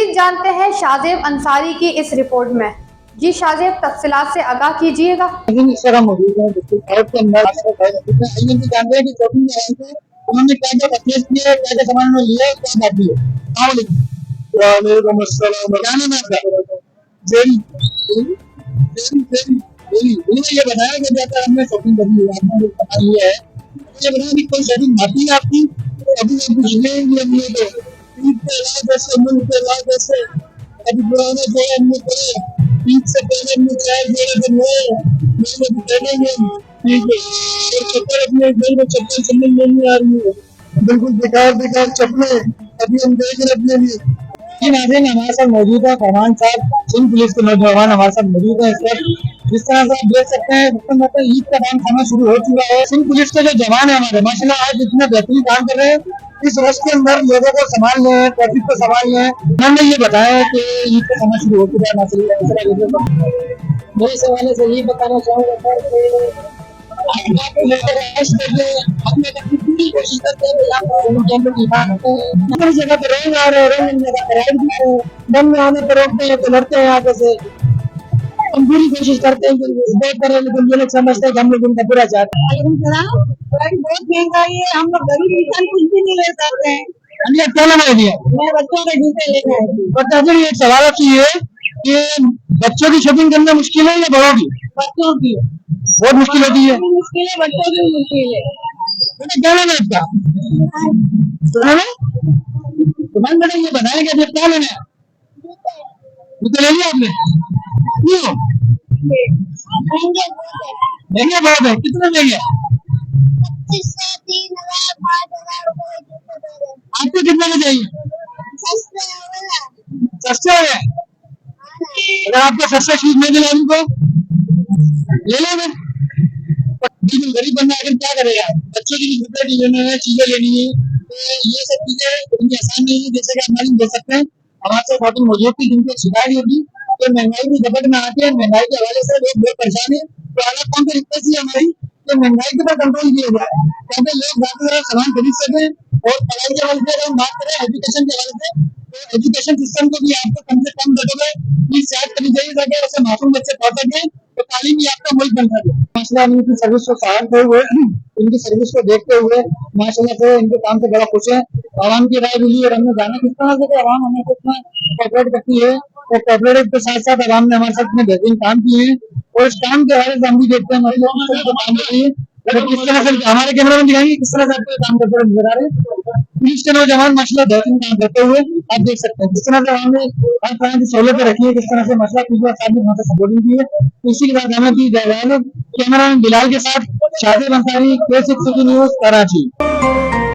मजीद जानते हैं शाहजेब अंसारी की इस रिपोर्ट में। जी शाहजेब, तफसीलात से आगाह कीजिएगा। मौजूद है के अंदर जानते हैं कि शॉपिंग के दौरान से उन्होंने क्या क्या परचेज किया, क्या क्या सामान उन्होंने लिया, क्या बात है। वालेकुम अस्सलाम। क्या नाम है आपका? जेल ये बताया कि जाकर हमने शॉपिंग करी है, आपने सामान लिया है, ये बताया कि कोई शॉपिंग बाकी है आपकी? अभी हमने तो ईद के अलावा जैसे मुल्क के अलावा जैसे अभी पुराने जो हमने करे ईद से पहले हमने 4 जोड़े बनवाए पहने हैं, ठीक है। और चप्पल अपने घर में चप्पल समझ नहीं आ रही है, बिल्कुल बेकार चप्पलें अभी हम देख रहे अपने लिए। नाज़रीन, हमारे साथ मौजूद है फरमान साहब, सिंध पुलिस के नौजवान हमारे साथ मौजूद है इस वक्त। जिस तरह से आप देख सकते हैं मतलब ईद का काम खाना शुरू हो चुका है। सिंध पुलिस के जो जवान है हमारे माशाल्लाह आज इतना बेहतरीन काम कर रहे हैं। इस वर्ष के अंदर लोगों को संभाल रहे हैं, ट्रैफिक को संभाल रहे हैं। उन्होंने ये बताया कि ईद का समय शुरू हो चुका है माशाल्लाह। मेरे सवाल से ये बताना चाहूँगा सर कि पूरी कोशिश करते हैं जगह पे रंग आ रहे हैं, रंग जगह पर दम में आने पर रोकते हैं तो लड़ते हैं आगे से। हम पूरी कोशिश करते हैं कि बेहतर है, लेकिन ये लोग समझते हैं कि हम लोग उनका बुरा चाहते हैं। बहुत महंगाई है, हम लोग गरीब इंसान कुछ भी नहीं ले सकते हैं। अभी क्या लगा दिया? मैं बच्चों के जूते लेकर आई थी। बच्चों एक सवाल आपसे ये है कि बच्चों की शॉपिंग करना मुश्किल है या बड़ों की? बच्चों की बहुत मुश्किल होती है। मुश्किल है, बच्चों की मुश्किल है। क्या लेना है आपका? तुम्हारे बेटा ये बताया कि क्या लेना है? जूते ले लिया आपने? क्यों? महंगे बहुत है। कितने महंगे? आपको कितने में चाहिए? सस्ते हो गए? अगर आपको सस्ते शूज नहीं मिले उनको ले लेंगे। बिल्कुल गरीब बंदा आखिर क्या करेगा? बच्चों की कपड़े लेने हैं, चीजें लेनी है, तो ये सब चीजें इतनी आसान नहीं है जैसे कि आप मालूम दे सकते हैं। हमारे साथ खातून मौजूद थी जिनको शिकायत होगी तो महंगाई की झपट में आती है। महंगाई के हवाले से लोग बहुत परेशान है। तो अलग कौन सी रिक्वेस्ट है हमारी कि महंगाई के ऊपर कंट्रोल किया जाए ताकि लोग ज्यादा सामान खरीद सके। और पढ़ाई के हवाले से अगर हम बात करें एजुकेशन के हवाले से, तो एजुकेशन सिस्टम को भी आपको कम से कम दरों में फीस स्टार्ट करनी चाहिए ताकि ऐसे मासूम बच्चे पढ़ सके तो तालीम याफ्ता मुल्क बन सके। माशाल्लाह इनकी सर्विस को सराहते हुए, इनकी सर्विस को देखते हुए माशाल्लाह से इनके काम से बड़ा खुश है। आवाम की राय भी ली और हमने जाना किस तरह से आवाम हमें कितना कोऑपरेट करती है। तो कोऑपरेटिव के साथ साथ आवाम ने हमारे साथ इतने बेहतरीन काम किए हैं और इस काम के हवाले से हम भी देखते हैं काम करिए। किस तरह से हमारे कैमरा में दिखाएंगे किस तरह से आपको काम करते हुए नजर आ रहे हैं। पुलिस के नौजवान माशाल्लाह बेहतरीन काम करते हुए आप देख सकते हैं किस तरह से हमने हर तरह की सहूलियतें रखी है, किस तरह से मसला पिछले साल भी बहुत सपोर्टिंग की है। इसी के साथ हमें दी जाए कैमरा बिलाल के साथ शाहजेब अंसारी, K6 न्यूज़, कराची।